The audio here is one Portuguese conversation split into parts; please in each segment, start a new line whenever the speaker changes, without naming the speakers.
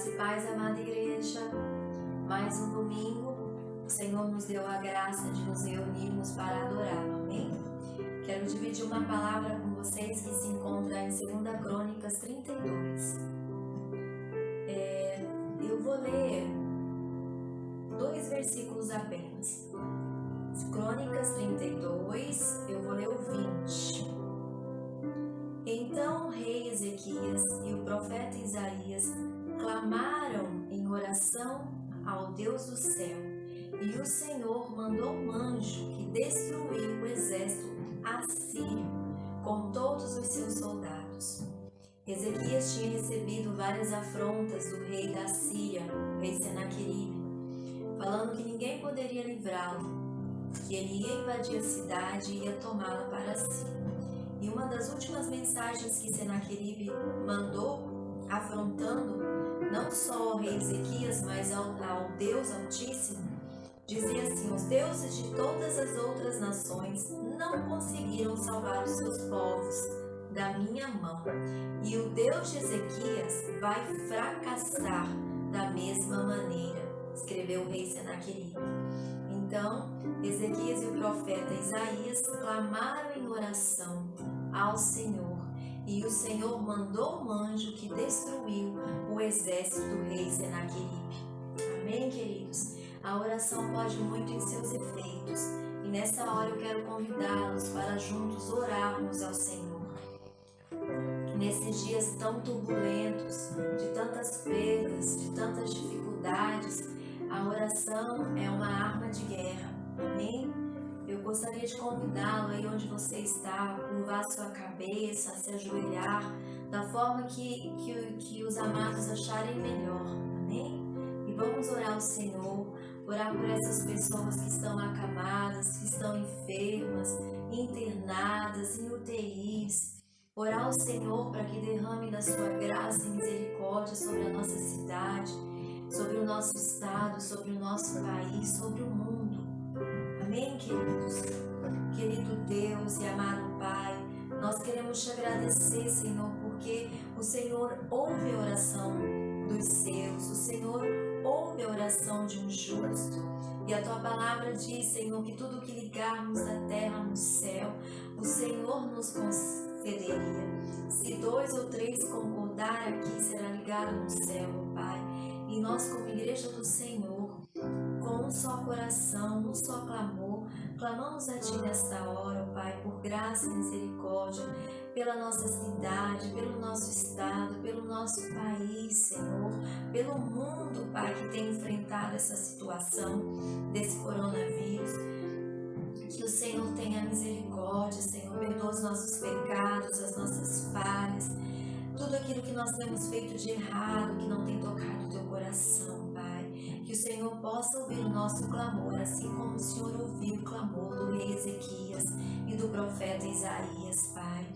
Graça e paz, amada igreja. Mais um domingo, o Senhor nos deu a graça de nos reunirmos para adorar, amém? Quero dividir uma palavra com vocês que se encontra em 2 Crônicas 32. Eu vou ler 2 versículos apenas. Crônicas 32, eu vou ler o 20. Então o rei Ezequias e o profeta Isaías clamaram em oração ao Deus do céu, e o Senhor mandou um anjo que destruiu o exército assírio com todos os seus soldados. Ezequias tinha recebido várias afrontas do rei da Síria, o rei Senaqueribe, falando que ninguém poderia livrá-lo, que ele ia invadir a cidade e ia tomá-la para si. E uma das últimas mensagens que Senaqueribe mandou, afrontando não só ao rei Ezequias, mas ao Deus Altíssimo, dizia assim: os deuses de todas as outras nações não conseguiram salvar os seus povos da minha mão, e o Deus de Ezequias vai fracassar da mesma maneira, escreveu o rei Senaqueribe. Então, Ezequias e o profeta Isaías clamaram em oração ao Senhor, e o Senhor mandou um anjo que destruiu o exército do rei Senaqueribe. Amém, queridos? A oração pode muito em seus efeitos, e nessa hora eu quero convidá-los para juntos orarmos ao Senhor. Nesses dias tão turbulentos, de tantas perdas, de tantas dificuldades, a oração é uma arma de guerra, amém? Eu gostaria de convidá-lo aí onde você está, a curvar sua cabeça, a se ajoelhar, da forma que os amados acharem melhor, amém? E vamos orar ao Senhor, orar por essas pessoas que estão acamadas, que estão enfermas, internadas, em UTIs. Orar ao Senhor para que derrame da sua graça e misericórdia sobre a nossa cidade, sobre o nosso estado, sobre o nosso país, sobre o mundo. Amém, queridos? Querido Deus e amado Pai, nós queremos te agradecer, Senhor, porque o Senhor ouve a oração dos seus, o Senhor ouve a oração de um justo. E a tua palavra diz, Senhor, que tudo que ligarmos na terra, no céu, o Senhor nos concederia. Se 2 ou 3 concordar aqui, será ligado no céu, meu Pai. E nós, como igreja do Senhor, com um só coração, um só clamor, clamamos a Ti nesta hora, ó Pai, por graça e misericórdia, pela nossa cidade, pelo nosso estado, pelo nosso país, Senhor, pelo mundo, Pai, que tem enfrentado essa situação desse coronavírus. Que o Senhor tenha misericórdia, Senhor, perdoa os nossos pecados, as nossas falhas, tudo aquilo que nós temos feito de errado, que não tem tocado o Teu coração, Pai. Que o Senhor possa ouvir o nosso clamor, assim como o Senhor ouviu o clamor do rei Ezequias e do profeta Isaías, Pai.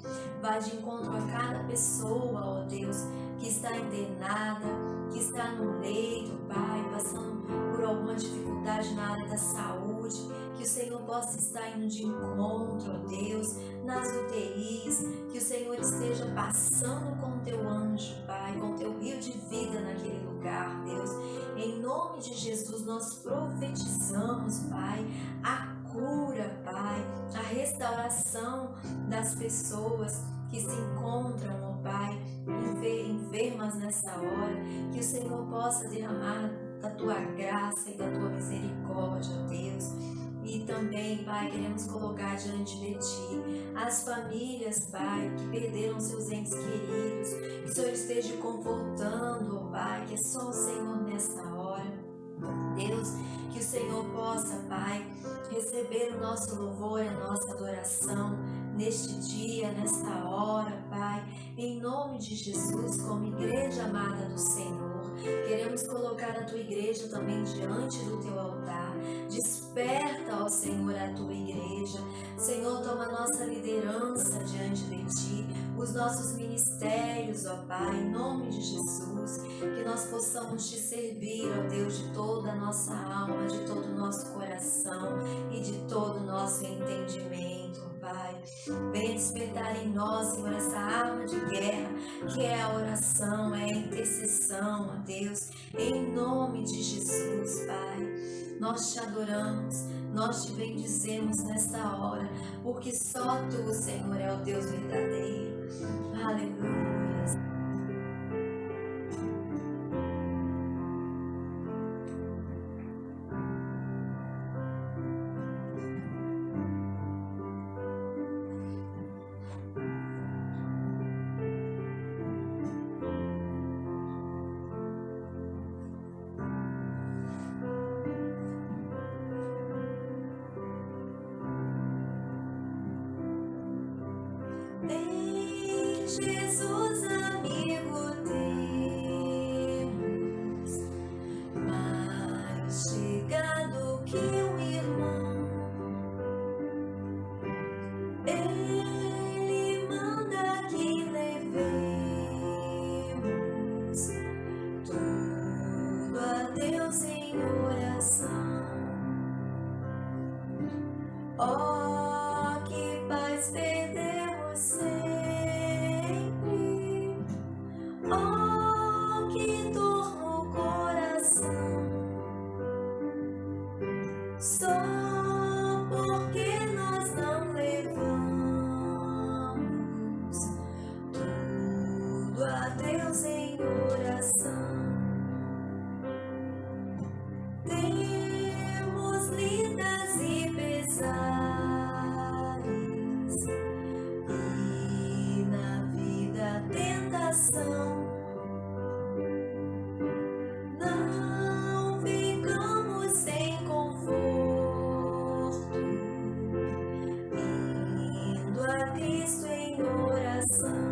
Vai de encontro a cada pessoa, ó Deus, que está internada, que está no leito, Pai, passando por alguma dificuldade na área da saúde. Que o Senhor possa estar indo de encontro, ó Deus, nas UTIs, que o Senhor esteja passando com o Teu anjo, Pai, com o Teu rio de vida naquele lugar, Deus. Em nome de Jesus, nós profetizamos, Pai, a cura, Pai, a restauração das pessoas que se encontram, ó Pai, enfermas nessa hora. Que o Senhor possa derramar da Tua graça e da Tua misericórdia, Deus. E também, Pai, queremos colocar diante de Ti as famílias, Pai, que perderam seus entes queridos. Que o Senhor esteja confortando, ó Pai, que é só o Senhor nessa hora. Deus, que o Senhor possa, Pai, receber o nosso louvor e a nossa adoração neste dia, nesta hora, Pai, em nome de Jesus, como igreja amada do Senhor. Queremos colocar a Tua igreja também diante do Teu altar. Desperta, ó Senhor, a Tua igreja. Senhor, toma nossa liderança diante de Ti, os nossos ministérios, ó Pai, em nome de Jesus. Que nós possamos Te servir, ó Deus, de toda a nossa alma, de todo o nosso coração e de todo o nosso entendimento, Pai. Pai. Venha despertar em nós, Senhor, essa arma de guerra, que é a oração, é a intercessão, ó Deus, em nome de Jesus, Pai. Nós te adoramos, nós te bendizemos nesta hora, porque só Tu, Senhor, é o Deus verdadeiro. Aleluia. Em Jesus, amigo, temos mais chegado que um irmão. Ele manda que levemos tudo a Deus em oração. Oh, que paz perdemos sempre, oh, que dor no coração, só porque nós não levamos tudo a Deus em oração. Temos lidas e pesares, e na vida tentação. Não ficamos sem conforto, indo a Cristo em oração.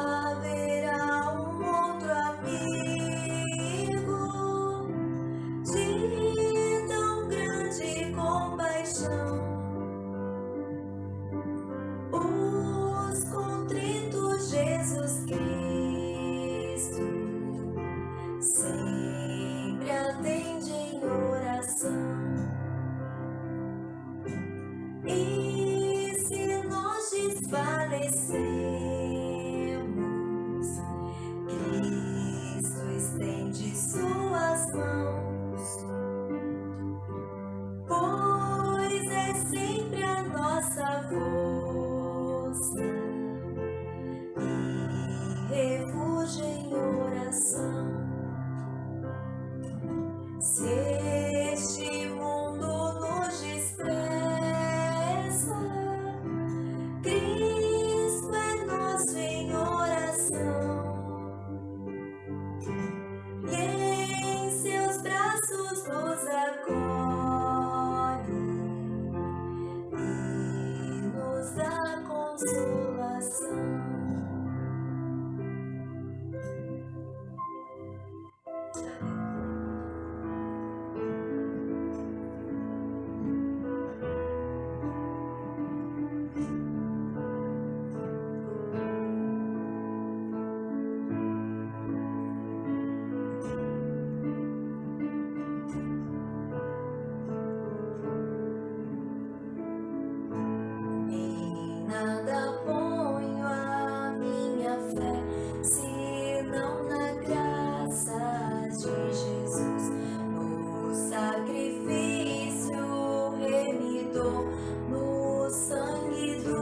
Haverá um outro amigo de tão grande compaixão. Os contritos, Jesus Cristo sempre atende em oração. E se nós desfalecemos, Cristo estende suas mãos, pois é sempre a nossa força e refúgio em oração. Se este mundo nos despreza, Cristo é nosso em oração, e em seus braços nos acolhe e nos dá consolação. Em nada ponho a minha fé, senão na graça de Jesus, no sacrifício remidor, no sangue do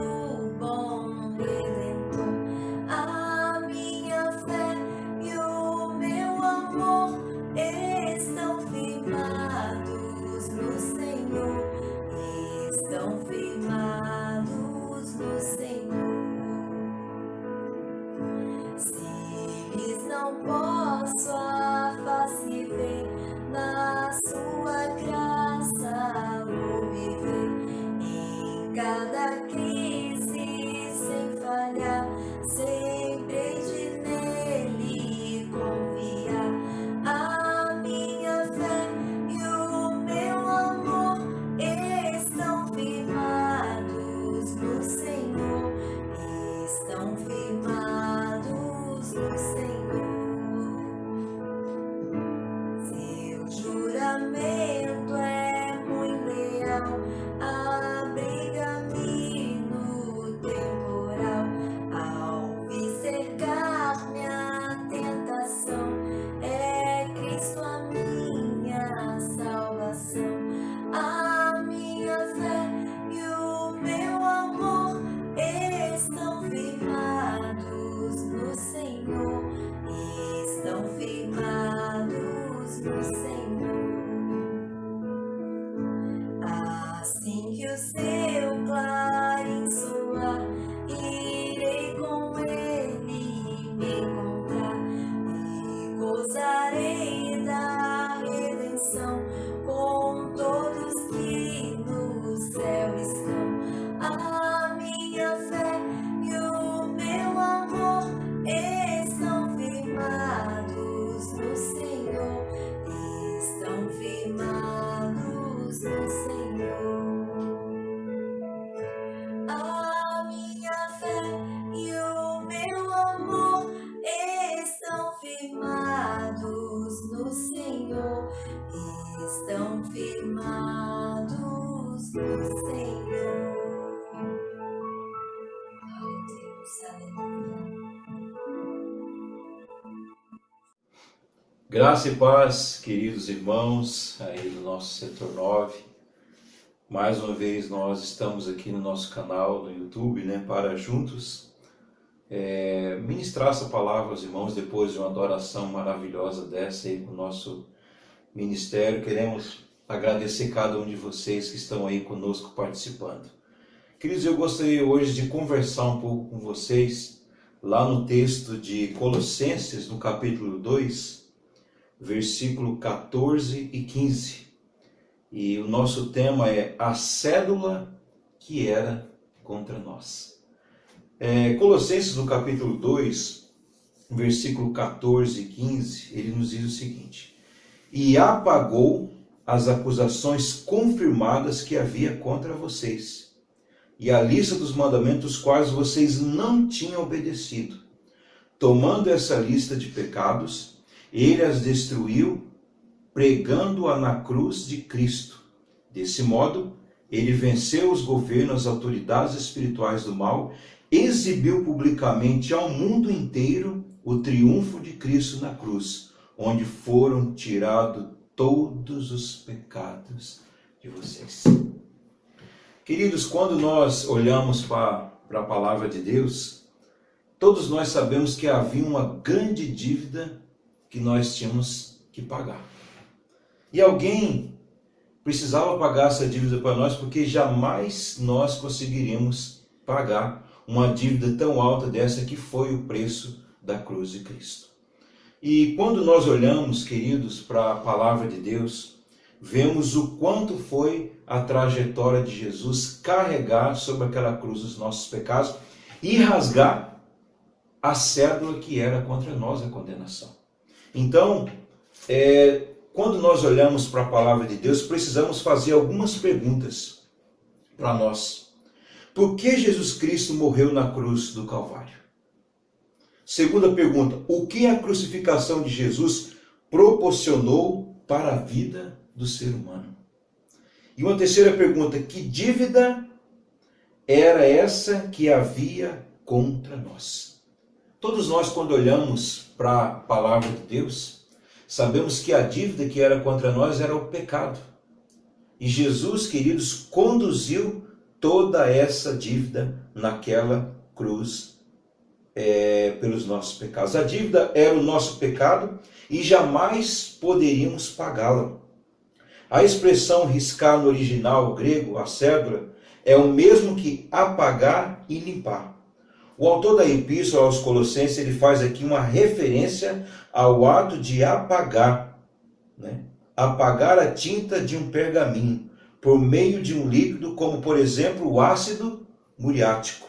bom Redentor. A minha fé e o meu amor estão firmados no Senhor, estão firmados no Senhor. Se lhes não posso a face ver, na sua graça vou viver, em cada crise sem falhar, sempre hei de nele confiar. A minha fé e o meu amor estão firmados e o seu clarim soar, irei com ele me encontrar e gozarei da redenção com todos que no céu estão. A minha fé e o meu amor estão firmados no Senhor, estão firmados no Senhor. A minha fé e o meu amor estão firmados no Senhor, estão firmados no Senhor. Glória a Deus, aleluia.
Graça e paz, queridos irmãos, aí do nosso setor 9. Mais uma vez nós estamos aqui no nosso canal no YouTube, para juntos ministrar essa palavra aos irmãos depois de uma adoração maravilhosa dessa aí com o nosso ministério. Queremos agradecer cada um de vocês que estão aí conosco participando. Queridos, eu gostaria hoje de conversar um pouco com vocês lá no texto de Colossenses, no capítulo 2, versículo 14 e 15. E o nosso tema é a cédula que era contra nós. Colossenses, no capítulo 2, versículo 14 e 15, ele nos diz o seguinte: e apagou as acusações confirmadas que havia contra vocês, e a lista dos mandamentos quais vocês não tinham obedecido. Tomando essa lista de pecados, ele as destruiu, pregando-a na cruz de Cristo. Desse modo, ele venceu os governos, as autoridades espirituais do mal, exibiu publicamente ao mundo inteiro o triunfo de Cristo na cruz, onde foram tirados todos os pecados de vocês. Queridos, quando nós olhamos para a palavra de Deus, todos nós sabemos que havia uma grande dívida que nós tínhamos que pagar. E alguém precisava pagar essa dívida para nós, porque jamais nós conseguiríamos pagar uma dívida tão alta dessa que foi o preço da cruz de Cristo. E quando nós olhamos, queridos, para a palavra de Deus, vemos o quanto foi a trajetória de Jesus carregar sobre aquela cruz os nossos pecados e rasgar a cédula que era contra nós a condenação. Então, quando nós olhamos para a palavra de Deus, precisamos fazer algumas perguntas para nós. Por que Jesus Cristo morreu na cruz do Calvário? Segunda pergunta: o que a crucificação de Jesus proporcionou para a vida do ser humano? E uma terceira pergunta: que dívida era essa que havia contra nós? Todos nós, quando olhamos para a palavra de Deus, sabemos que a dívida que era contra nós era o pecado. E Jesus, queridos, conduziu toda essa dívida naquela cruz pelos nossos pecados. A dívida era o nosso pecado e jamais poderíamos pagá-la. A expressão riscar no original grego, a cédula, é o mesmo que apagar e limpar. O autor da epístola aos Colossenses, ele faz aqui uma referência ao ato de apagar, apagar a tinta de um pergaminho por meio de um líquido, como por exemplo o ácido muriático,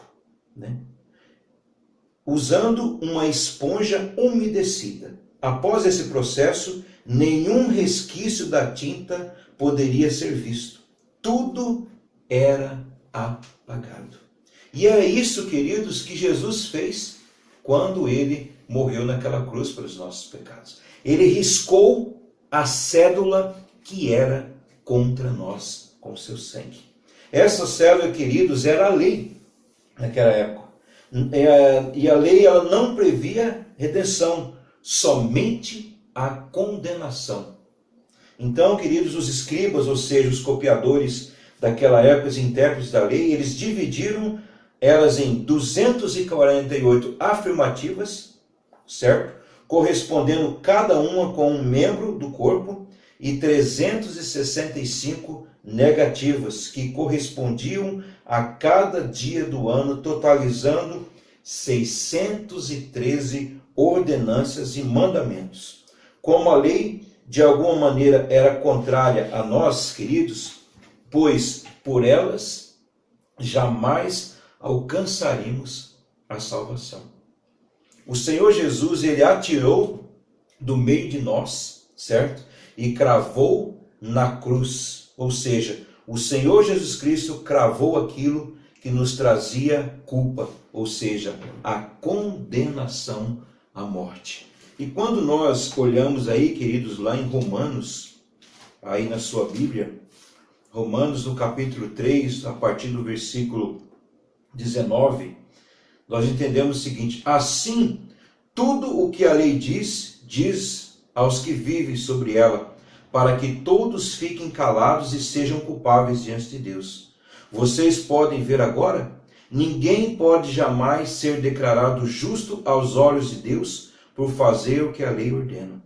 usando uma esponja umedecida. Após esse processo, nenhum resquício da tinta poderia ser visto. Tudo era apagado. E é isso, queridos, que Jesus fez quando ele morreu naquela cruz pelos nossos pecados. Ele riscou a cédula que era contra nós com seu sangue. Essa cédula, queridos, era a lei naquela época. E a lei, ela não previa redenção, somente a condenação. Então, queridos, os escribas, ou seja, os copiadores daquela época, os intérpretes da lei, eles dividiram elas em 248 afirmativas, certo? Correspondendo cada uma com um membro do corpo, e 365 negativas que correspondiam a cada dia do ano, totalizando 613 ordenanças e mandamentos. Como a lei, de alguma maneira, era contrária a nós, queridos, pois por elas jamais alcançaríamos a salvação. O Senhor Jesus, ele atirou do meio de nós, certo? E cravou na cruz. Ou seja, o Senhor Jesus Cristo cravou aquilo que nos trazia culpa, ou seja, a condenação à morte. E quando nós olhamos aí, queridos, lá em Romanos, aí na sua Bíblia, Romanos no capítulo 3, a partir do versículo 19, nós entendemos o seguinte: assim, tudo o que a lei diz, diz aos que vivem sobre ela, para que todos fiquem calados e sejam culpáveis diante de Deus. Vocês podem ver agora? Ninguém pode jamais ser declarado justo aos olhos de Deus por fazer o que a lei ordena.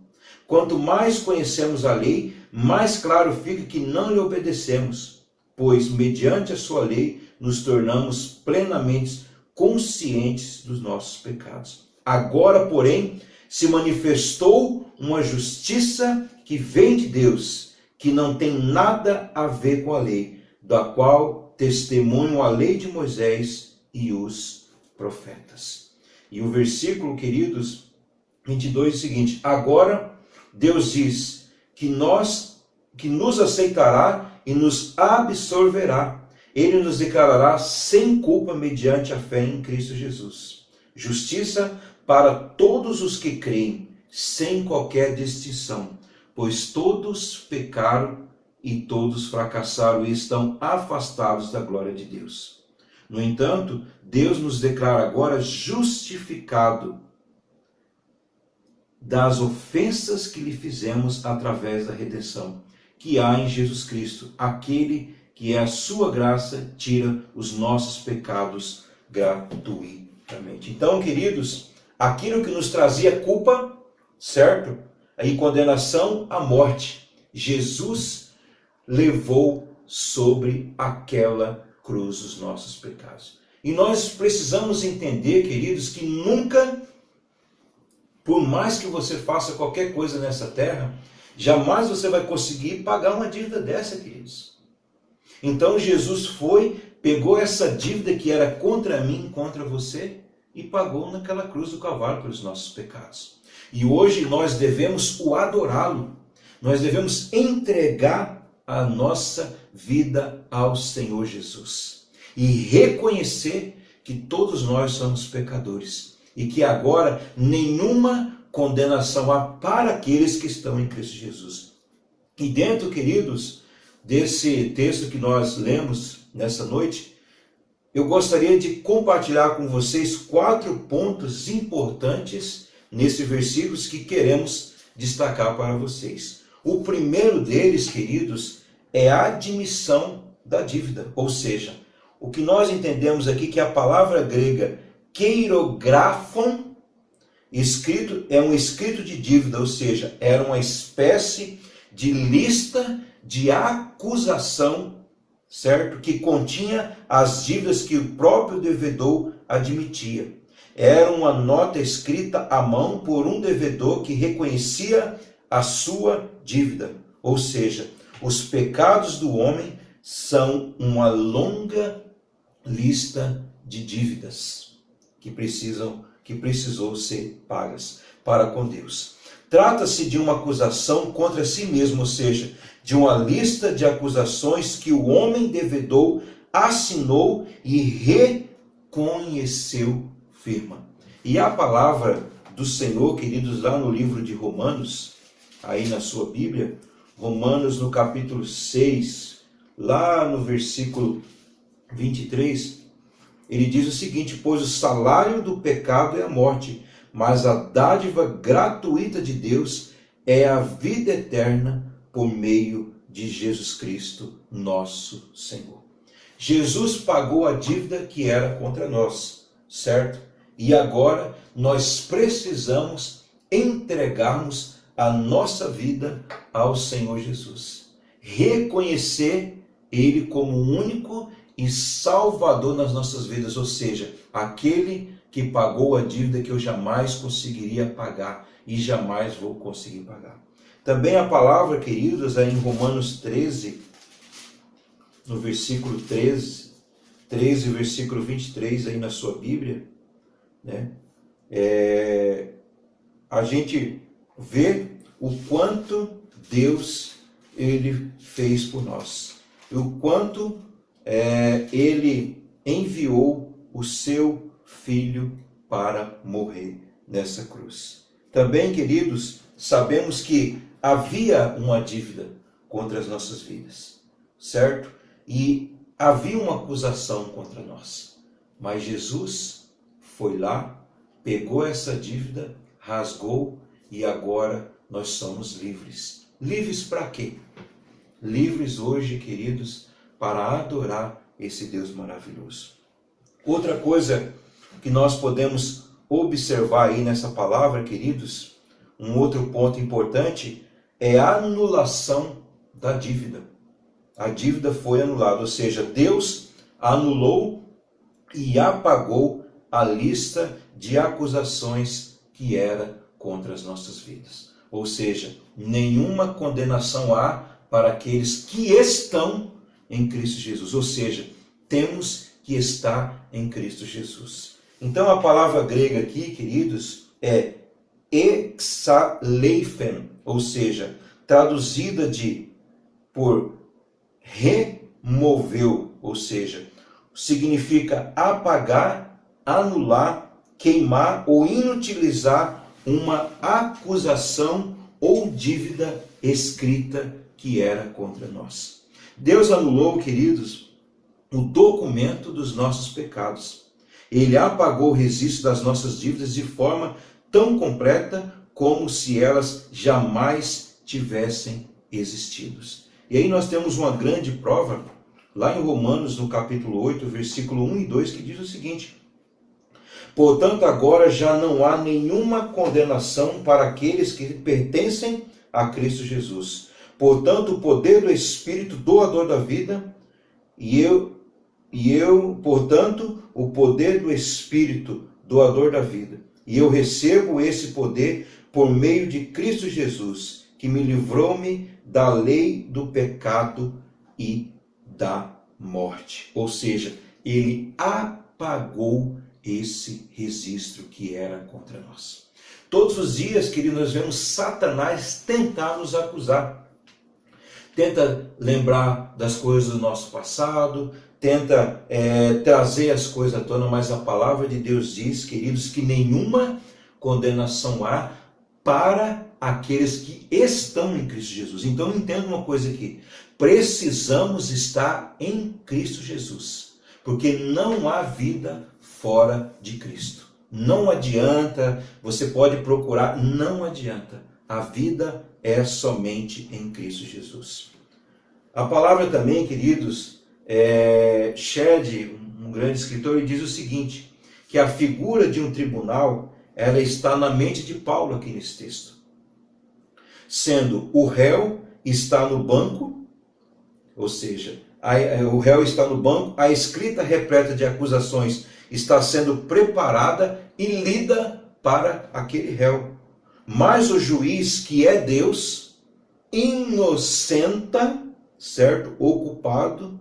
Quanto mais conhecemos a lei, mais claro fica que não lhe obedecemos, pois mediante a sua lei nos tornamos plenamente conscientes dos nossos pecados. Agora, porém, se manifestou uma justiça que vem de Deus, que não tem nada a ver com a lei, da qual testemunham a lei de Moisés e os profetas. E o versículo, queridos, 22 é o seguinte: agora Deus diz que nos aceitará e nos absolverá. Ele nos declarará sem culpa mediante a fé em Cristo Jesus. Justiça para todos os que creem, sem qualquer distinção, pois todos pecaram e todos fracassaram e estão afastados da glória de Deus. No entanto, Deus nos declara agora justificado das ofensas que lhe fizemos através da redenção que há em Jesus Cristo. Aquele que é a sua graça tira os nossos pecados gratuitamente. Então, queridos, aquilo que nos trazia culpa, certo? E condenação à morte, Jesus levou sobre aquela cruz os nossos pecados. E nós precisamos entender, queridos, que nunca, por mais que você faça qualquer coisa nessa terra, jamais você vai conseguir pagar uma dívida dessa, queridos. Então Jesus pegou essa dívida que era contra mim, contra você, e pagou naquela cruz do Calvário pelos nossos pecados. E hoje nós devemos o adorá-lo. Nós devemos entregar a nossa vida ao Senhor Jesus. E reconhecer que todos nós somos pecadores. E que agora nenhuma condenação há para aqueles que estão em Cristo Jesus. E dentro, queridos, desse texto que nós lemos nessa noite, eu gostaria de compartilhar com vocês 4 pontos importantes nesses versículos que queremos destacar para vocês. O primeiro deles, queridos, é a admissão da dívida. Ou seja, o que nós entendemos aqui que a palavra grega keirografon, é um escrito de dívida, ou seja, era uma espécie de lista de acusação, certo? Que continha as dívidas que o próprio devedor admitia. Era uma nota escrita à mão por um devedor que reconhecia a sua dívida. Ou seja, os pecados do homem são uma longa lista de dívidas que precisou ser pagas para com Deus. Trata-se de uma acusação contra si mesmo, ou seja, de uma lista de acusações que o homem devedor assinou e reconheceu firma. E a palavra do Senhor, queridos, lá no livro de Romanos, aí na sua Bíblia, Romanos no capítulo 6, lá no versículo 23, ele diz o seguinte: pois o salário do pecado é a morte, mas a dádiva gratuita de Deus é a vida eterna por meio de Jesus Cristo, nosso Senhor. Jesus pagou a dívida que era contra nós, certo? E agora nós precisamos entregarmos a nossa vida ao Senhor Jesus. Reconhecer Ele como único e Salvador nas nossas vidas, ou seja, aquele que pagou a dívida que eu jamais conseguiria pagar e jamais vou conseguir pagar. Também a palavra, queridos, é em Romanos 13, no versículo 13, versículo 23, aí na sua Bíblia, né? A gente vê o quanto Deus ele fez por nós, o quanto ele enviou o seu Filho para morrer nessa cruz. Também, queridos, sabemos que havia uma dívida contra as nossas vidas, certo? E havia uma acusação contra nós. Mas Jesus foi lá, pegou essa dívida, rasgou e agora nós somos livres. Livres para quê? Livres hoje, queridos, para adorar esse Deus maravilhoso. Outra coisa que nós podemos observar aí nessa palavra, queridos, um outro ponto importante é a anulação da dívida. A dívida foi anulada, ou seja, Deus anulou e apagou a lista de acusações que era contra as nossas vidas. Ou seja, nenhuma condenação há para aqueles que estão em Cristo Jesus. Ou seja, temos que estar em Cristo Jesus. Então a palavra grega aqui, queridos, é exaleifen, ou seja, traduzida por removeu, ou seja, significa apagar, anular, queimar ou inutilizar uma acusação ou dívida escrita que era contra nós. Deus anulou, queridos, o documento dos nossos pecados. Ele apagou o registro das nossas dívidas de forma tão completa como se elas jamais tivessem existido. E aí nós temos uma grande prova, lá em Romanos, no capítulo 8, versículo 1 e 2, que diz o seguinte: portanto, agora já não há nenhuma condenação para aqueles que pertencem a Cristo Jesus. Portanto, o poder do Espírito doador da vida, portanto, o poder do Espírito doador da vida. E eu recebo esse poder por meio de Cristo Jesus, que me livrou-me da lei do pecado e da morte. Ou seja, ele apagou esse registro que era contra nós. Todos os dias, queridos, nós vemos Satanás tentar nos acusar. Tenta lembrar das coisas do nosso passado, tenta trazer as coisas à tona, mas a palavra de Deus diz, queridos, que nenhuma condenação há para aqueles que estão em Cristo Jesus. Então entenda uma coisa aqui, precisamos estar em Cristo Jesus, porque não há vida fora de Cristo. Não adianta, você pode procurar, não adianta. A vida é somente em Cristo Jesus. A palavra também, queridos, Shedd, um grande escritor, ele diz o seguinte, que a figura de um tribunal, ela está na mente de Paulo aqui nesse texto. Sendo o réu está no banco, ou seja, o réu está no banco, a escrita repleta de acusações está sendo preparada e lida para aquele réu. Mas o juiz, que é Deus, inocenta, certo? Ocupado,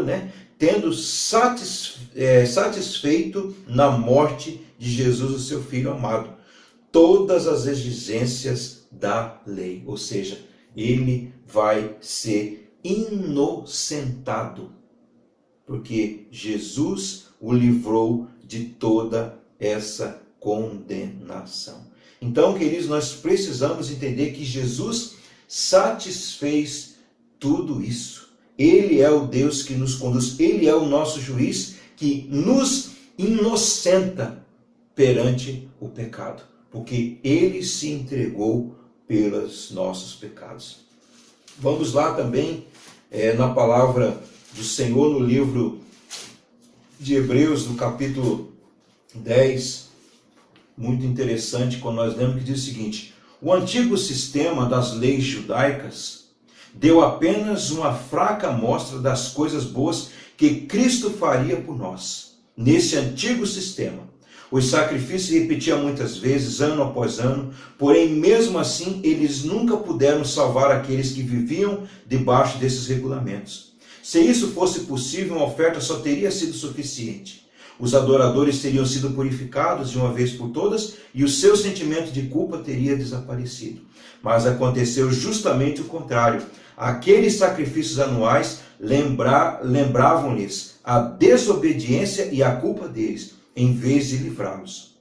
né? Tendo satisfeito na morte de Jesus, o seu Filho amado, todas as exigências da lei. Ou seja, ele vai ser inocentado, porque Jesus o livrou de toda essa condenação. Então, queridos, nós precisamos entender que Jesus satisfez tudo isso. Ele é o Deus que nos conduz, ele é o nosso juiz que nos inocenta perante o pecado, porque ele se entregou pelos nossos pecados. Vamos lá também na palavra do Senhor no livro de Hebreus, no capítulo 10, muito interessante, quando nós lemos que diz o seguinte: o antigo sistema das leis judaicas deu apenas uma fraca amostra das coisas boas que Cristo faria por nós. Nesse antigo sistema, os sacrifícios se repetiam muitas vezes, ano após ano, porém, mesmo assim, eles nunca puderam salvar aqueles que viviam debaixo desses regulamentos. Se isso fosse possível, uma oferta só teria sido suficiente. Os adoradores teriam sido purificados de uma vez por todas e o seu sentimento de culpa teria desaparecido. Mas aconteceu justamente o contrário. Aqueles sacrifícios anuais lembravam-lhes a desobediência e a culpa deles, em vez de livrá-los.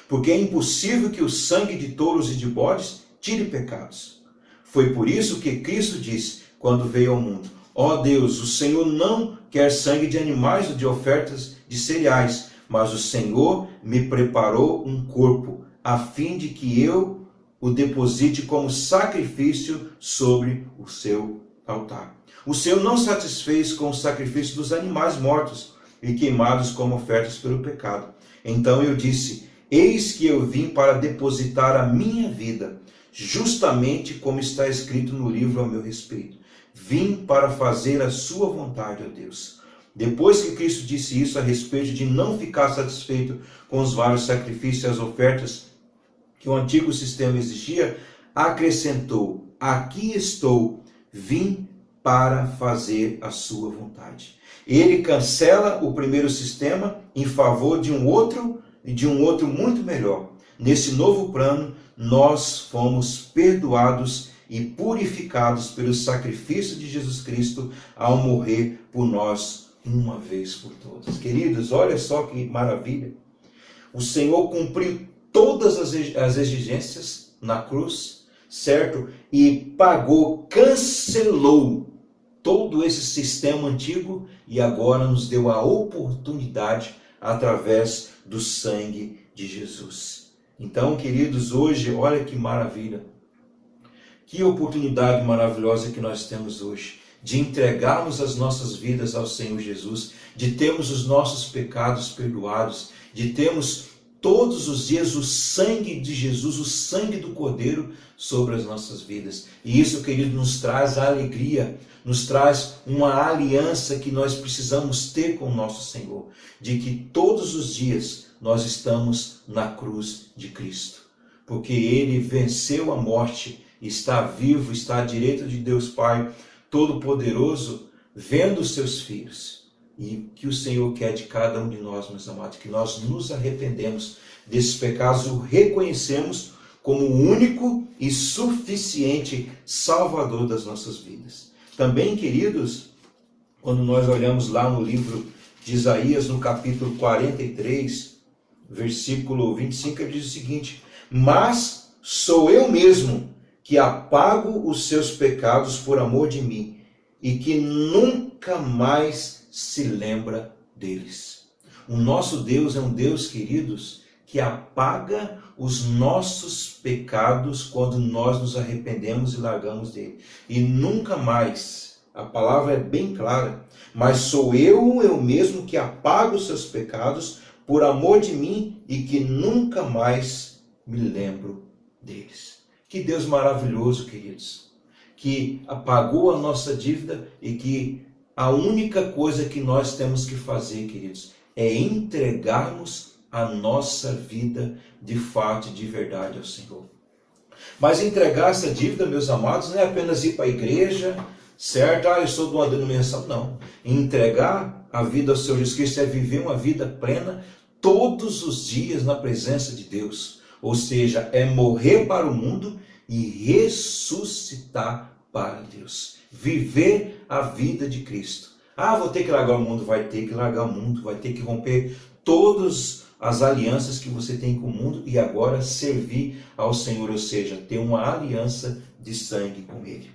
Porque é impossível que o sangue de touros e de bodes tire pecados. Foi por isso que Cristo disse, quando veio ao mundo: ó Deus, o Senhor não quer sangue de animais ou de ofertas de cereais, mas o Senhor me preparou um corpo, a fim de que eu o deposite como sacrifício sobre o seu altar. O Senhor não satisfez com o sacrifício dos animais mortos e queimados como ofertas pelo pecado. Então eu disse: eis que eu vim para depositar a minha vida, justamente como está escrito no livro a meu respeito. Vim para fazer a sua vontade, ó Deus. Depois que Cristo disse isso a respeito de não ficar satisfeito com os vários sacrifícios e as ofertas que o antigo sistema exigia, acrescentou: aqui estou, vim para fazer a sua vontade. Ele cancela o primeiro sistema em favor de um outro muito melhor. Nesse novo plano, nós fomos perdoados e purificados pelo sacrifício de Jesus Cristo ao morrer por nós uma vez por todas. Queridos, olha só que maravilha. O Senhor cumpriu todas as exigências na cruz, certo? E pagou, cancelou todo esse sistema antigo e agora nos deu a oportunidade através do sangue de Jesus. Então, queridos, hoje, olha que maravilha. Que oportunidade maravilhosa que nós temos hoje de entregarmos as nossas vidas ao Senhor Jesus, de termos os nossos pecados perdoados, de termos todos os dias o sangue de Jesus, o sangue do Cordeiro sobre as nossas vidas. E isso, querido, nos traz a alegria, nos traz uma aliança que nós precisamos ter com o nosso Senhor, de que todos os dias nós estamos na cruz de Cristo, porque Ele venceu a morte, está vivo, está à direita de Deus Pai Todo-Poderoso, vendo os seus filhos. E que o Senhor quer de cada um de nós, meus amados, que nós nos arrependemos desses pecados, o reconhecemos como o único e suficiente Salvador das nossas vidas. Também, queridos, quando nós olhamos lá no livro de Isaías, no capítulo 43, versículo 25, ele diz o seguinte: mas sou eu mesmo que apago os seus pecados por amor de mim, e que nunca mais se lembra deles. O nosso Deus é um Deus, queridos, que apaga os nossos pecados quando nós nos arrependemos e largamos dele. E nunca mais, a palavra é bem clara, mas sou eu mesmo que apago os seus pecados por amor de mim e que nunca mais me lembro deles. Que Deus maravilhoso, queridos, que apagou a nossa dívida e que a única coisa que nós temos que fazer, queridos, é entregarmos a nossa vida de fato e de verdade ao Senhor. Mas entregar essa dívida, meus amados, não é apenas ir para a igreja, certo? Eu sou de uma denominação. Não. Entregar a vida ao Senhor Jesus Cristo é viver uma vida plena todos os dias na presença de Deus. Ou seja, é morrer para o mundo e ressuscitar para Deus. Viver a vida de Cristo. Vou ter que largar o mundo. Vai ter que largar o mundo. Vai ter que romper todas as alianças que você tem com o mundo e agora servir ao Senhor. Ou seja, ter uma aliança de sangue com Ele.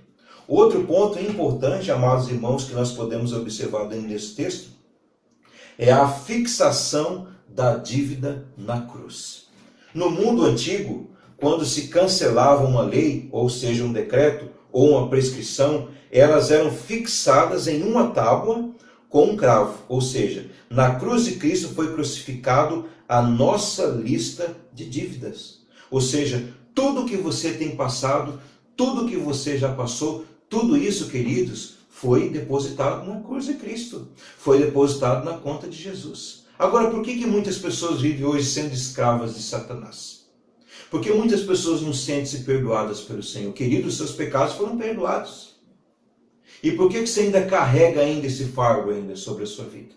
Outro ponto importante, amados irmãos, que nós podemos observar dentro desse texto é a fixação da dívida na cruz. No mundo antigo, quando se cancelava uma lei, ou seja, um decreto ou uma prescrição, elas eram fixadas em uma tábua com um cravo. Ou seja, na cruz de Cristo foi crucificado a nossa lista de dívidas. Ou seja, tudo que você tem passado, tudo que você já passou, Tudo isso, queridos, foi depositado na cruz de Cristo. Foi depositado na conta de Jesus. Agora, por que muitas pessoas vivem hoje sendo escravas de Satanás? Porque muitas pessoas não sentem-se perdoadas pelo Senhor. Queridos, seus pecados foram perdoados. E por que você ainda carrega esse fardo sobre a sua vida?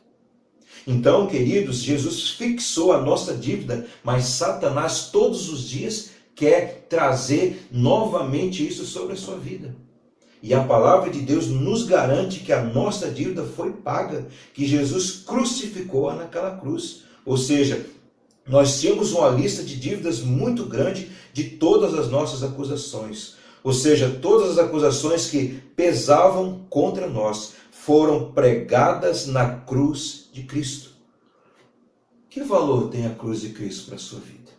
Então, queridos, Jesus fixou a nossa dívida, mas Satanás todos os dias quer trazer novamente isso sobre a sua vida. E a palavra de Deus nos garante que a nossa dívida foi paga, que Jesus crucificou naquela cruz. Ou seja, nós tínhamos uma lista de dívidas muito grande de todas as nossas acusações. Ou seja, todas as acusações que pesavam contra nós foram pregadas na cruz de Cristo. Que valor tem a cruz de Cristo para a sua vida?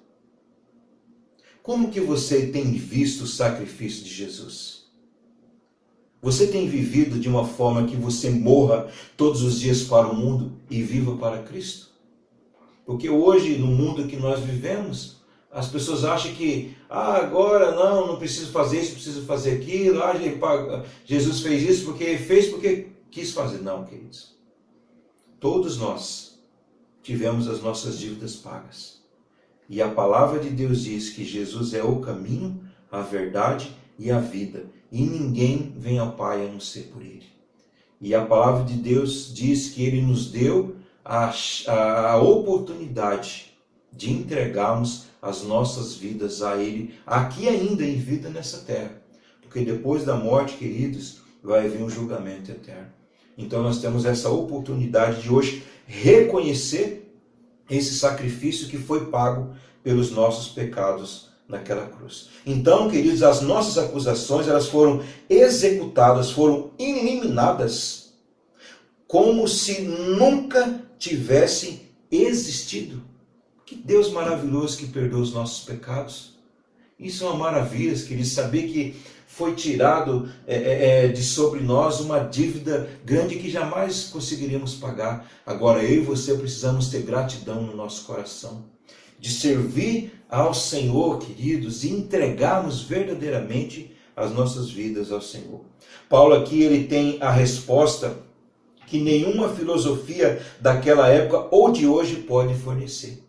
Como que você tem visto o sacrifício de Jesus? Você tem vivido de uma forma que você morra todos os dias para o mundo e viva para Cristo? Porque hoje, no mundo que nós vivemos, as pessoas acham que agora não preciso fazer isso, preciso fazer aquilo. Jesus fez isso porque quis fazer. Não, queridos. Todos nós tivemos as nossas dívidas pagas. E a palavra de Deus diz que Jesus é o caminho, a verdade e a vida. E ninguém vem ao Pai a não ser por Ele. E a palavra de Deus diz que Ele nos deu a oportunidade de entregarmos as nossas vidas a Ele, aqui ainda em vida nessa terra. Porque depois da morte, queridos, vai vir um julgamento eterno. Então nós temos essa oportunidade de hoje reconhecer esse sacrifício que foi pago pelos nossos pecados naquela cruz. Então, queridos, as nossas acusações, elas foram executadas, foram eliminadas, como se nunca tivessem existido. Que Deus maravilhoso que perdoa os nossos pecados. Isso é uma maravilha, queridos, saber que foi tirado de sobre nós uma dívida grande que jamais conseguiríamos pagar. Agora eu e você precisamos ter gratidão no nosso coração, de servir ao Senhor, queridos, e entregarmos verdadeiramente as nossas vidas ao Senhor. Paulo aqui ele tem a resposta que nenhuma filosofia daquela época ou de hoje pode fornecer.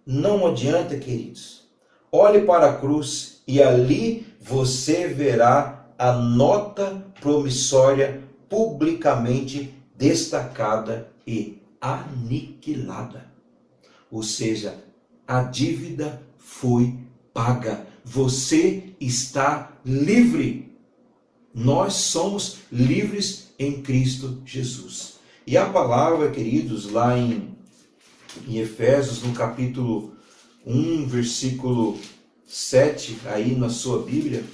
Não adianta, queridos. Olhe para a cruz e ali você verá a nota promissória publicamente destacada e aniquilada. Ou seja, a dívida foi paga. Você está livre. Nós somos livres em Cristo Jesus. E a palavra, queridos, lá em Efésios, no capítulo 1, versículo 7, aí na sua Bíblia,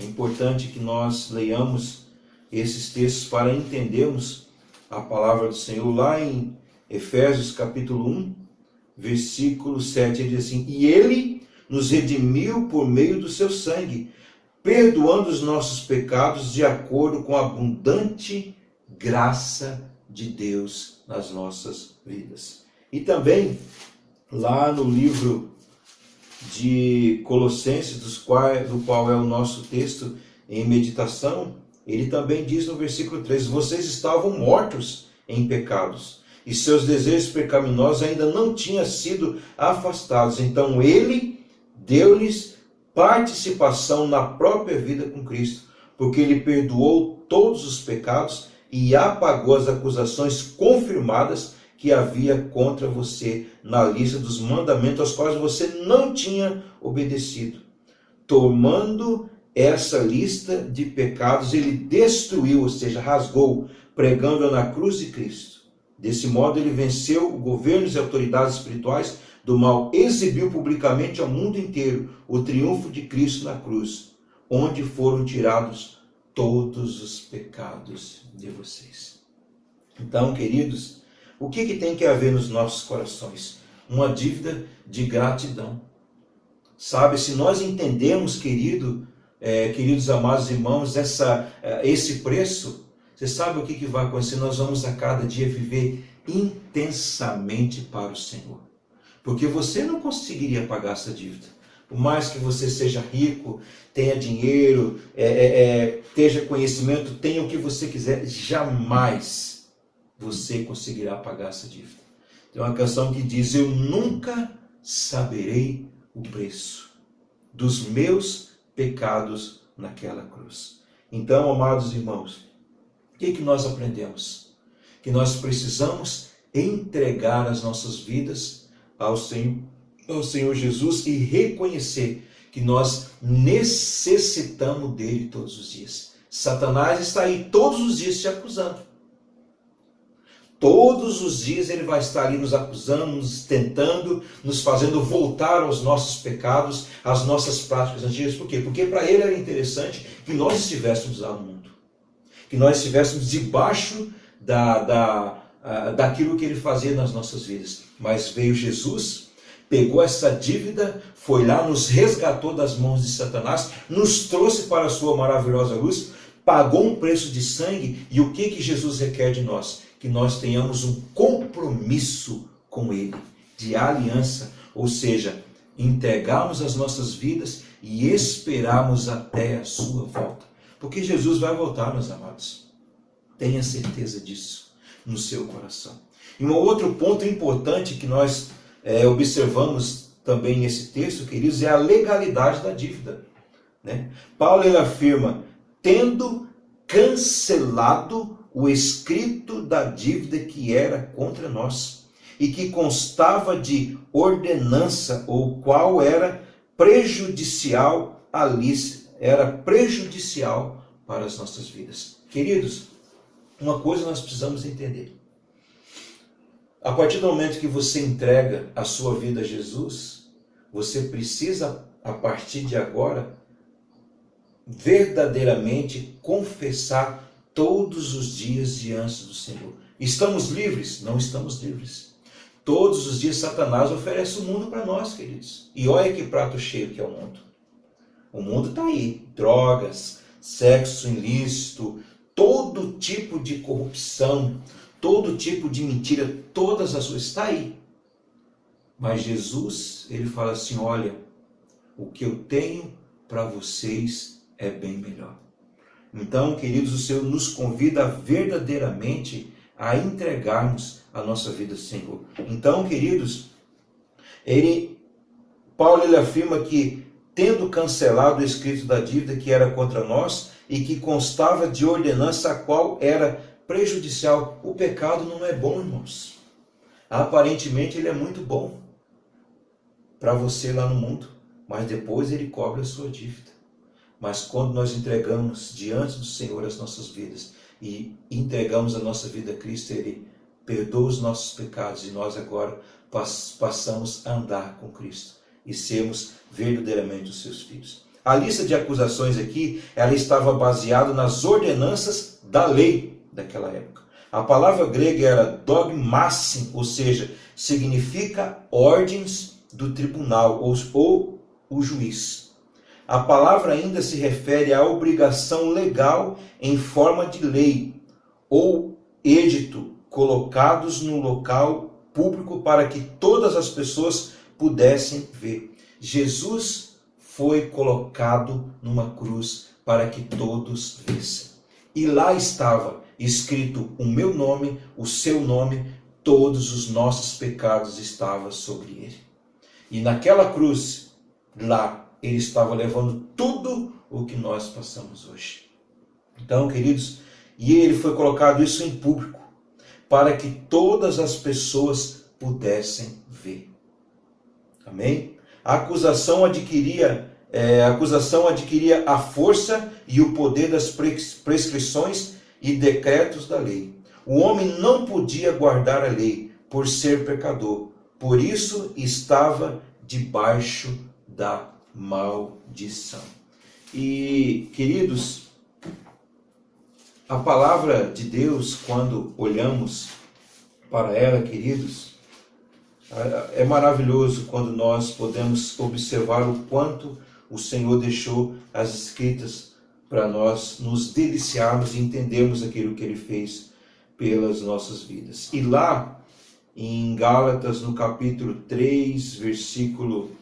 é importante que nós leiamos esses textos para entendermos a palavra do Senhor. Lá em Efésios, capítulo 1, versículo 7, ele diz assim: e Ele nos redimiu por meio do seu sangue, perdoando os nossos pecados de acordo com a abundante graça de Deus nas nossas vidas. E também, lá no livro de Colossenses, do qual é o nosso texto em meditação, ele também diz no versículo 3, vocês estavam mortos em pecados, e seus desejos pecaminosos ainda não tinham sido afastados. Então ele deu-lhes participação na própria vida com Cristo, porque ele perdoou todos os pecados e apagou as acusações confirmadas que havia contra você na lista dos mandamentos aos quais você não tinha obedecido. Tomando essa lista de pecados, ele destruiu, ou seja, rasgou, pregando-a na cruz de Cristo. Desse modo, ele venceu governos e autoridades espirituais do mal, exibiu publicamente ao mundo inteiro o triunfo de Cristo na cruz, onde foram tirados todos os pecados de vocês. Então, queridos, o que tem que haver nos nossos corações? Uma dívida de gratidão. Sabe, se nós entendemos, queridos amados irmãos, esse preço, você sabe o que vai acontecer? Nós vamos a cada dia viver intensamente para o Senhor. Porque você não conseguiria pagar essa dívida. Por mais que você seja rico, tenha dinheiro, tenha conhecimento, tenha o que você quiser, jamais você conseguirá pagar essa dívida. Tem uma canção que diz: eu nunca saberei o preço dos meus pecados naquela cruz. Então, amados irmãos, o que nós aprendemos? Que nós precisamos entregar as nossas vidas ao Senhor Jesus e reconhecer que nós necessitamos dele todos os dias. Satanás está aí todos os dias te acusando. Todos os dias ele vai estar ali nos acusando, nos tentando, nos fazendo voltar aos nossos pecados, às nossas práticas antigas. Por quê? Porque para ele era interessante que nós estivéssemos lá no mundo. Que nós estivéssemos debaixo daquilo que ele fazia nas nossas vidas. Mas veio Jesus, pegou essa dívida, foi lá, nos resgatou das mãos de Satanás, nos trouxe para a sua maravilhosa luz, pagou um preço de sangue. E o que Jesus requer de nós? Que nós tenhamos um compromisso com ele, de aliança, ou seja, entregarmos as nossas vidas e esperarmos até a sua volta. Porque Jesus vai voltar, meus amados. Tenha certeza disso no seu coração. E um outro ponto importante que nós observamos também nesse texto, queridos, é a legalidade da dívida. Né? Paulo ele afirma: tendo cancelado o escrito da dívida que era contra nós e que constava de ordenança, ou qual era prejudicial era prejudicial para as nossas vidas. Queridos, uma coisa nós precisamos entender. A partir do momento que você entrega a sua vida a Jesus, você precisa, a partir de agora, verdadeiramente confessar todos os dias diante do Senhor. Estamos livres? Não estamos livres. Todos os dias Satanás oferece o mundo para nós, queridos. E olha que prato cheio que é o mundo. O mundo está aí. Drogas, sexo ilícito, todo tipo de corrupção, todo tipo de mentira, todas as coisas, está aí. Mas Jesus, ele fala assim: olha, o que eu tenho para vocês é bem melhor. Então, queridos, o Senhor nos convida verdadeiramente a entregarmos a nossa vida ao Senhor. Então, queridos, Paulo ele afirma que, tendo cancelado o escrito da dívida que era contra nós e que constava de ordenança a qual era prejudicial. O pecado não é bom, irmãos. Aparentemente ele é muito bom para você lá no mundo, mas depois ele cobra a sua dívida. Mas quando nós entregamos diante do Senhor as nossas vidas e entregamos a nossa vida a Cristo, ele perdoa os nossos pecados e nós agora passamos a andar com Cristo e sermos verdadeiramente os seus filhos. A lista de acusações aqui, ela estava baseada nas ordenanças da lei daquela época. A palavra grega era dogmassin, ou seja, significa ordens do tribunal ou o juiz. A palavra ainda se refere à obrigação legal em forma de lei ou edito colocados no local público para que todas as pessoas pudessem ver. Jesus foi colocado numa cruz para que todos vissem. E lá estava escrito o meu nome, o seu nome, todos os nossos pecados estavam sobre ele. E naquela cruz, lá, ele estava levando tudo o que nós passamos hoje. Então, queridos, e ele foi colocado isso em público, para que todas as pessoas pudessem ver. Amém? A acusação adquiria a força e o poder das prescrições e decretos da lei. O homem não podia guardar a lei por ser pecador, por isso estava debaixo da maldição. E, queridos, a palavra de Deus, quando olhamos para ela, queridos, é maravilhoso quando nós podemos observar o quanto o Senhor deixou as escritas para nós nos deliciarmos e entendermos aquilo que Ele fez pelas nossas vidas. E lá, em Gálatas, no capítulo 3, versículo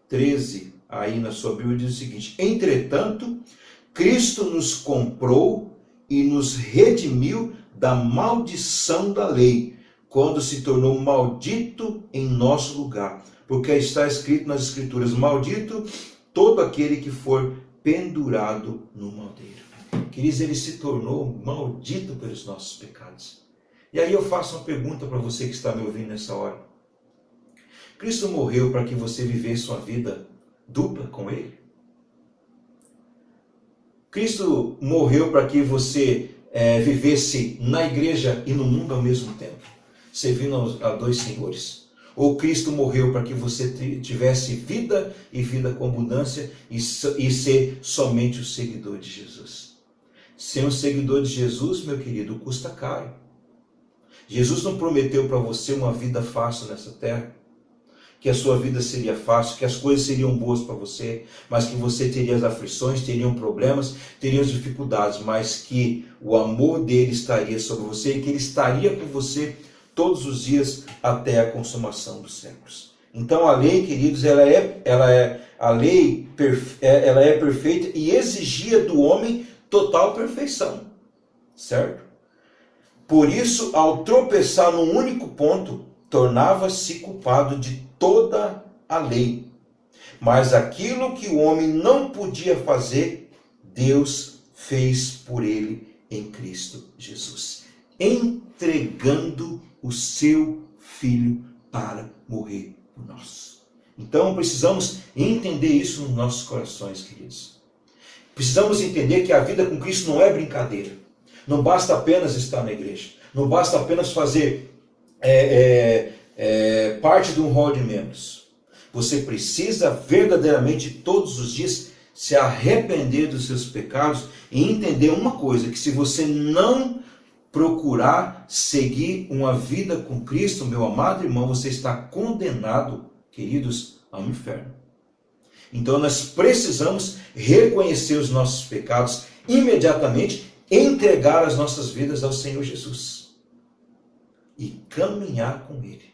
13, aí na sua Bíblia, diz o seguinte: entretanto, Cristo nos comprou e nos redimiu da maldição da lei, quando se tornou maldito em nosso lugar. Porque está escrito nas Escrituras: maldito todo aquele que for pendurado no madeiro. Queridos, ele se tornou maldito pelos nossos pecados. E aí eu faço uma pergunta para você que está me ouvindo nessa hora. Cristo morreu para que você vivesse uma vida dupla com ele? Cristo morreu para que você vivesse na igreja e no mundo ao mesmo tempo, servindo a dois senhores? Ou Cristo morreu para que você tivesse vida e vida com abundância e ser somente o seguidor de Jesus? Ser um seguidor de Jesus, meu querido, custa caro. Jesus não prometeu para você uma vida fácil nessa terra, que a sua vida seria fácil, que as coisas seriam boas para você, mas que você teria as aflições, teriam problemas, teria as dificuldades, mas que o amor dele estaria sobre você e que ele estaria com você todos os dias até a consumação dos séculos. Então a lei, queridos, ela é perfeita e exigia do homem total perfeição, certo? Por isso, ao tropeçar num único ponto, tornava-se culpado de toda a lei. Mas aquilo que o homem não podia fazer, Deus fez por ele em Cristo Jesus, entregando o seu Filho para morrer por nós. Então precisamos entender isso nos nossos corações, queridos. Precisamos entender que a vida com Cristo não é brincadeira. Não basta apenas estar na igreja. Não basta apenas fazer parte de um hall de membros. Você precisa verdadeiramente todos os dias se arrepender dos seus pecados e entender uma coisa, que se você não procurar seguir uma vida com Cristo, meu amado irmão, você está condenado, queridos, ao inferno. Então nós precisamos reconhecer os nossos pecados imediatamente, entregar as nossas vidas ao Senhor Jesus e caminhar com Ele,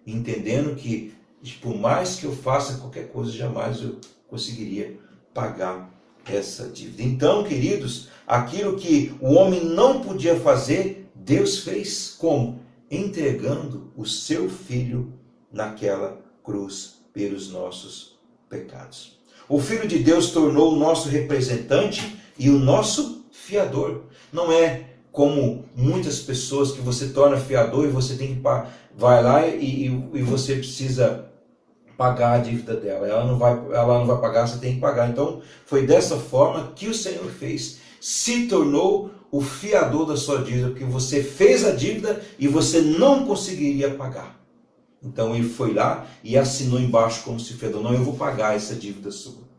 entendendo que por mais que eu faça qualquer coisa, jamais eu conseguiria pagar essa dívida. Então, queridos, aquilo que o homem não podia fazer, Deus fez. Como? Entregando o seu Filho naquela cruz pelos nossos pecados. O Filho de Deus tornou o nosso representante e o nosso fiador. Não é como muitas pessoas que você torna fiador e você tem que vai lá e você precisa pagar a dívida dela. Ela não vai pagar, você tem que pagar. Então, foi dessa forma que o Senhor fez. Se tornou o fiador da sua dívida, porque você fez a dívida e você não conseguiria pagar. Então, ele foi lá e assinou embaixo como se fiador. Não, eu vou pagar essa dívida sua.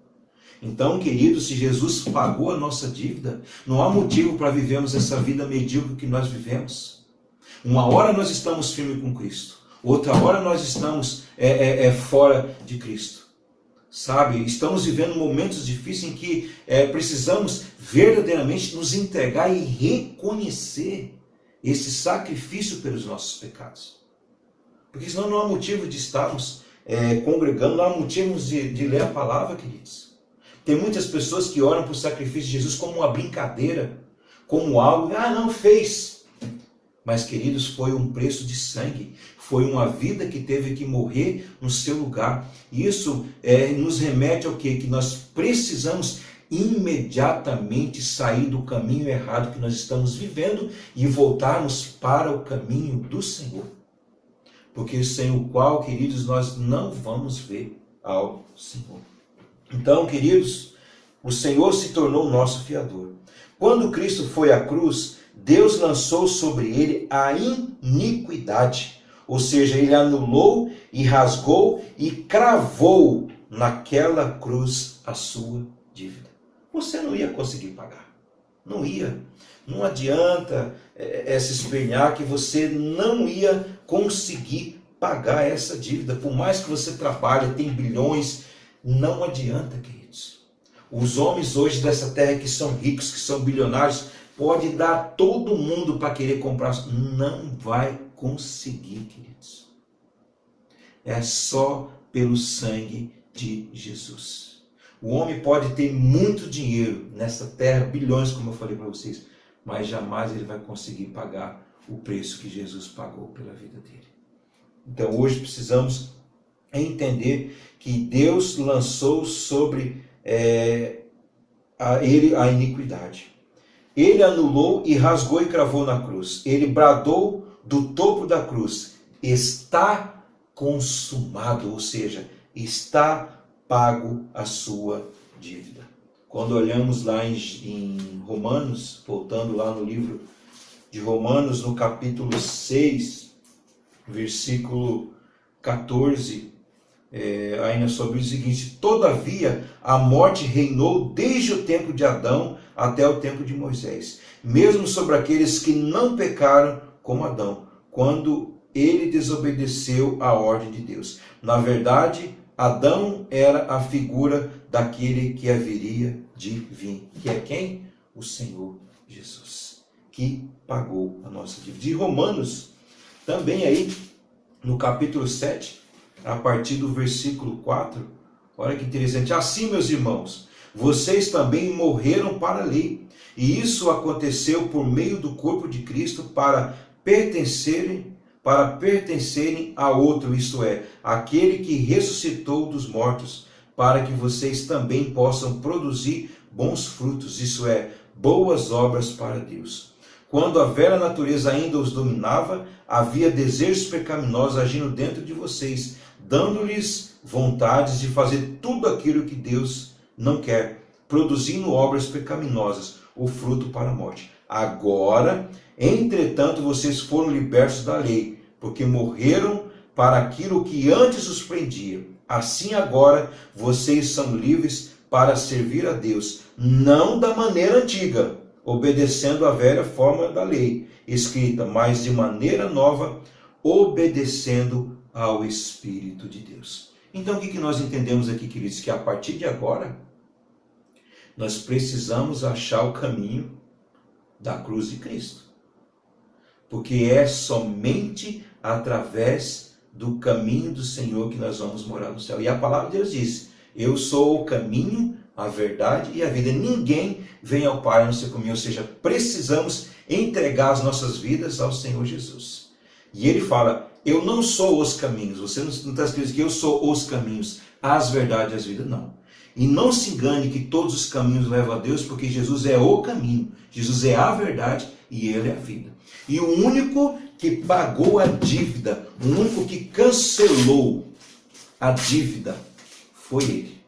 Então, queridos, se Jesus pagou a nossa dívida, não há motivo para vivermos essa vida medíocre que nós vivemos. Uma hora nós estamos firmes com Cristo, outra hora nós estamos fora de Cristo. Sabe, estamos vivendo momentos difíceis em que precisamos verdadeiramente nos entregar e reconhecer esse sacrifício pelos nossos pecados. Porque senão não há motivo de estarmos congregando, não há motivo de ler a palavra, queridos. Tem muitas pessoas que olham para o sacrifício de Jesus como uma brincadeira, como algo, não fez. Mas, queridos, foi um preço de sangue, foi uma vida que teve que morrer no seu lugar. Isso nos remete ao quê? Que nós precisamos imediatamente sair do caminho errado que nós estamos vivendo e voltarmos para o caminho do Senhor. Porque sem o qual, queridos, nós não vamos ver ao Senhor. Então, queridos, o Senhor se tornou nosso fiador. Quando Cristo foi à cruz, Deus lançou sobre ele a iniquidade. Ou seja, ele anulou e rasgou e cravou naquela cruz a sua dívida. Você não ia conseguir pagar. Não ia. Não adianta se espernear que você não ia conseguir pagar essa dívida. Por mais que você trabalhe, tem bilhões, não adianta, queridos. Os homens hoje dessa terra que são ricos, que são bilionários, pode dar todo mundo para querer comprar. Não vai conseguir, queridos. É só pelo sangue de Jesus. O homem pode ter muito dinheiro nessa terra, bilhões, como eu falei para vocês, mas jamais ele vai conseguir pagar o preço que Jesus pagou pela vida dele. Então hoje precisamos entender que Deus lançou sobre ele a iniquidade. Ele anulou e rasgou e cravou na cruz. Ele bradou do topo da cruz: está consumado, ou seja, está pago a sua dívida. Quando olhamos lá em Romanos, voltando lá no livro de Romanos, no capítulo 6, versículo 14, ainda sobre o seguinte: todavia a morte reinou desde o tempo de Adão até o tempo de Moisés, mesmo sobre aqueles que não pecaram como Adão, quando ele desobedeceu à ordem de Deus. Na verdade, Adão era a figura daquele que haveria de vir, que é quem? O Senhor Jesus, que pagou a nossa dívida. De Romanos, também aí, no capítulo 7, a partir do versículo 4, olha que interessante: assim, meus irmãos, vocês também morreram para a lei, e isso aconteceu por meio do corpo de Cristo para pertencerem a outro, isto é, aquele que ressuscitou dos mortos, para que vocês também possam produzir bons frutos, isso é, boas obras para Deus. Quando a velha natureza ainda os dominava, havia desejos pecaminosos agindo dentro de vocês, dando-lhes vontades de fazer tudo aquilo que Deus não quer, produzindo obras pecaminosas, o fruto para a morte. Agora, entretanto, vocês foram libertos da lei, porque morreram para aquilo que antes os prendia. Assim agora, vocês são livres para servir a Deus, não da maneira antiga, obedecendo à velha forma da lei escrita, mas de maneira nova, obedecendo ao Espírito de Deus. Então, o que nós entendemos aqui, queridos? Que a partir de agora, nós precisamos achar o caminho da cruz de Cristo. Porque é somente através do caminho do Senhor que nós vamos morar no céu. E a palavra de Deus diz: eu sou o caminho, a verdade e a vida. Está vem ao Pai no seu caminho. Ou seja, precisamos entregar as nossas vidas ao Senhor Jesus. E ele fala: eu não sou os caminhos. Você não está escrito que eu sou os caminhos, as verdades e as vidas. Não. E não se engane que todos os caminhos levam a Deus, porque Jesus é o caminho, Jesus é a verdade e ele é a vida. E o único que pagou a dívida, o único que cancelou a dívida foi ele.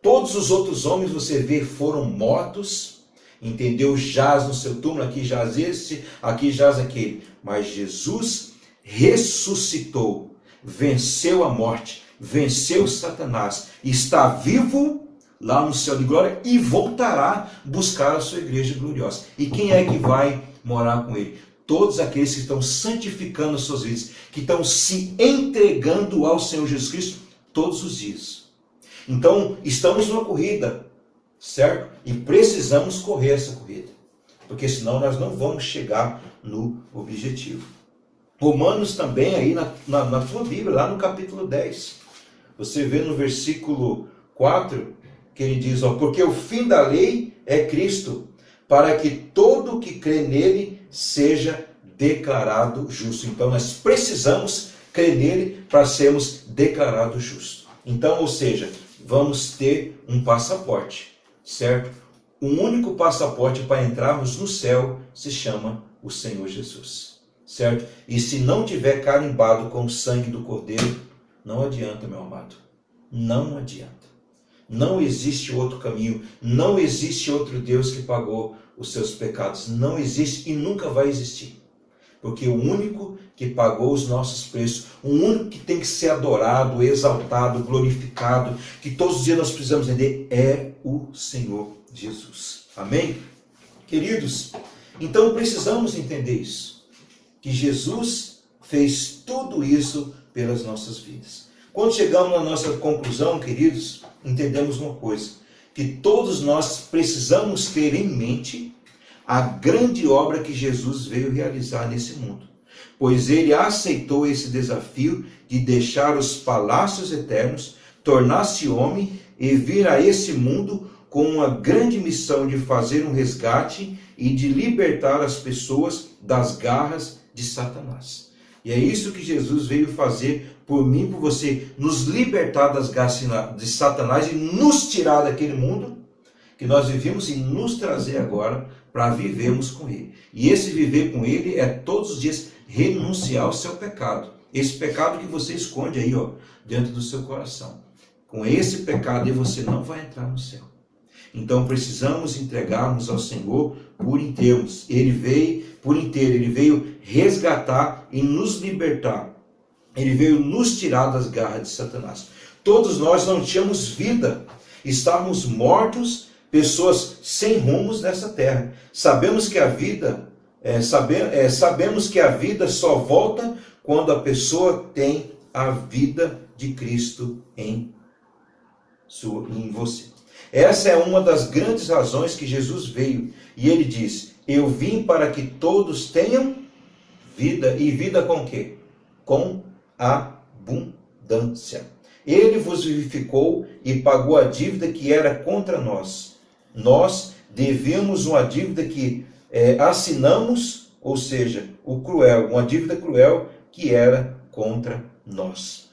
Todos os outros homens, você vê, foram mortos, entendeu? Jaz no seu túmulo, aqui jaz esse, aqui jaz aquele. Mas Jesus ressuscitou, venceu a morte, venceu Satanás, está vivo lá no céu de glória e voltará buscar a sua igreja gloriosa. E quem é que vai morar com ele? Todos aqueles que estão santificando as suas vidas, que estão se entregando ao Senhor Jesus Cristo todos os dias. Então, estamos numa corrida, certo? E precisamos correr essa corrida, porque senão nós não vamos chegar no objetivo. Romanos também, aí na tua Bíblia, lá no capítulo 10, você vê no versículo 4, que ele diz, porque o fim da lei é Cristo, para que todo que crê nele seja declarado justo. Então nós precisamos crer nele para sermos declarados justos. Então, ou seja, vamos ter um passaporte, certo? O único passaporte para entrarmos no céu se chama o Senhor Jesus, certo? E se não tiver carimbado com o sangue do Cordeiro, não adianta, meu amado. Não adianta. Não existe outro caminho, não existe outro Deus que pagou os seus pecados. Não existe e nunca vai existir. Porque o único que pagou os nossos preços, o único que tem que ser adorado, exaltado, glorificado, que todos os dias nós precisamos entender, é o Senhor Jesus. Amém? Queridos, então precisamos entender isso. Que Jesus fez tudo isso pelas nossas vidas. Quando chegamos na nossa conclusão, queridos, entendemos uma coisa, que todos nós precisamos ter em mente a grande obra que Jesus veio realizar nesse mundo, pois ele aceitou esse desafio de deixar os palácios eternos, tornar-se homem e vir a esse mundo com uma grande missão de fazer um resgate e de libertar as pessoas das garras de Satanás. E é isso que Jesus veio fazer por mim, por você, nos libertar das garras de Satanás e nos tirar daquele mundo que nós vivemos e nos trazer agora para vivermos com Ele. E esse viver com Ele é todos os dias renunciar ao seu pecado. Esse pecado que você esconde aí, dentro do seu coração. Com esse pecado aí você não vai entrar no céu. Então precisamos entregarmos ao Senhor por inteiros. Ele veio por inteiro, Ele veio resgatar e nos libertar. Ele veio nos tirar das garras de Satanás. Todos nós não tínhamos vida, estávamos mortos, pessoas sem rumos nessa terra. Sabemos que a vida, sabemos que a vida só volta quando a pessoa tem a vida de Cristo em você. Essa é uma das grandes razões que Jesus veio. E Ele diz, eu vim para que todos tenham vida. E vida com o quê? Com abundância. Ele vos vivificou e pagou a dívida que era contra nós. Nós devemos uma dívida que assinamos, ou seja, uma dívida cruel que era contra nós.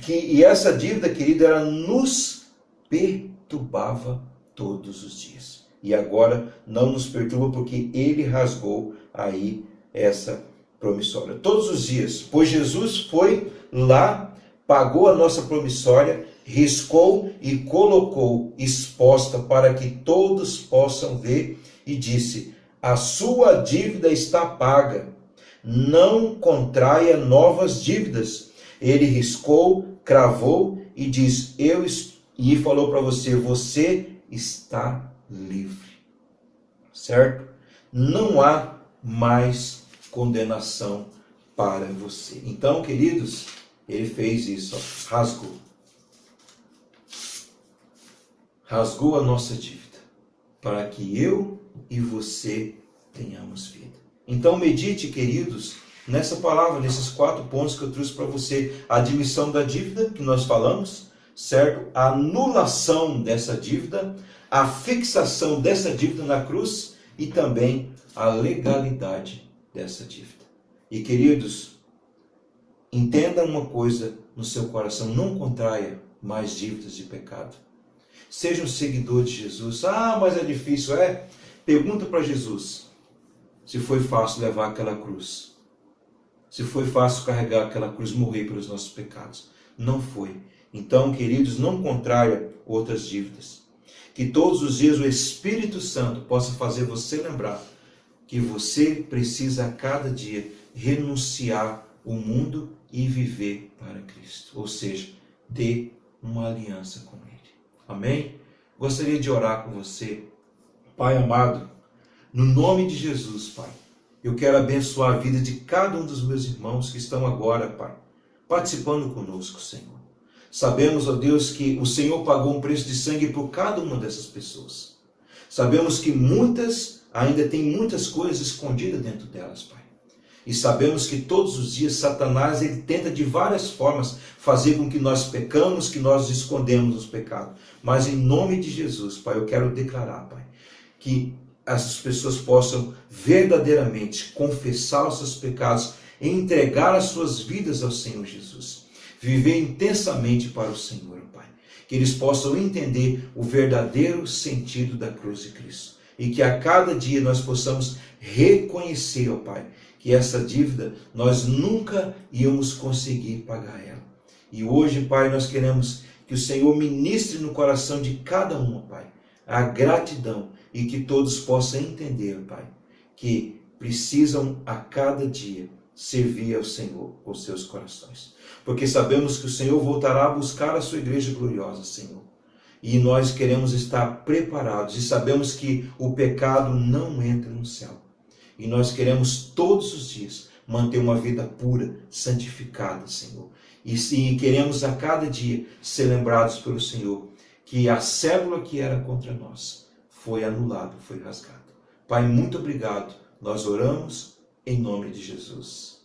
E essa dívida, querida, ela nos perturbava todos os dias. E agora não nos perturba porque Ele rasgou aí essa promissória. Todos os dias, pois Jesus foi lá, pagou a nossa promissória, riscou e colocou exposta para que todos possam ver e disse, a sua dívida está paga, não contraia novas dívidas. Ele riscou, cravou e diz, e falou para você, você está livre, certo? Não há mais condenação para você. Então, queridos, Ele fez isso, rasgou a nossa dívida, para que eu e você tenhamos vida. Então medite, queridos, nessa palavra, nesses 4 pontos que eu trouxe para você. A admissão da dívida, que nós falamos, certo? A anulação dessa dívida, a fixação dessa dívida na cruz e também a legalidade dessa dívida. E queridos, entenda uma coisa no seu coração, não contraia mais dívidas de pecado. Seja um seguidor de Jesus. Mas é difícil, Pergunta para Jesus se foi fácil levar aquela cruz. Se foi fácil carregar aquela cruz, morrer pelos nossos pecados. Não foi. Então, queridos, não contraia outras dívidas. Que todos os dias o Espírito Santo possa fazer você lembrar que você precisa a cada dia renunciar o mundo e viver para Cristo. Ou seja, ter uma aliança com Ele. Amém? Gostaria de orar com você. Pai amado, no nome de Jesus, Pai, eu quero abençoar a vida de cada um dos meus irmãos que estão agora, Pai, participando conosco, Senhor. Sabemos, ó Deus, que o Senhor pagou um preço de sangue por cada uma dessas pessoas. Sabemos que ainda tem muitas coisas escondidas dentro delas, Pai. E sabemos que todos os dias Satanás ele tenta de várias formas fazer com que nós pecamos, que nós escondemos os pecados. Mas em nome de Jesus, Pai, eu quero declarar, Pai, que essas pessoas possam verdadeiramente confessar os seus pecados e entregar as suas vidas ao Senhor Jesus. Viver intensamente para o Senhor, Pai. Que eles possam entender o verdadeiro sentido da cruz de Cristo. E que a cada dia nós possamos reconhecer, ó Pai, que essa dívida nós nunca íamos conseguir pagar ela. E hoje, Pai, nós queremos que o Senhor ministre no coração de cada um, Pai, a gratidão e que todos possam entender, Pai, que precisam a cada dia servir ao Senhor com seus corações. Porque sabemos que o Senhor voltará a buscar a sua igreja gloriosa, Senhor. E nós queremos estar preparados e sabemos que o pecado não entra no céu. E nós queremos todos os dias manter uma vida pura, santificada, Senhor. E queremos a cada dia ser lembrados pelo Senhor que a célula que era contra nós foi anulada, foi rasgada. Pai, muito obrigado. Nós oramos em nome de Jesus.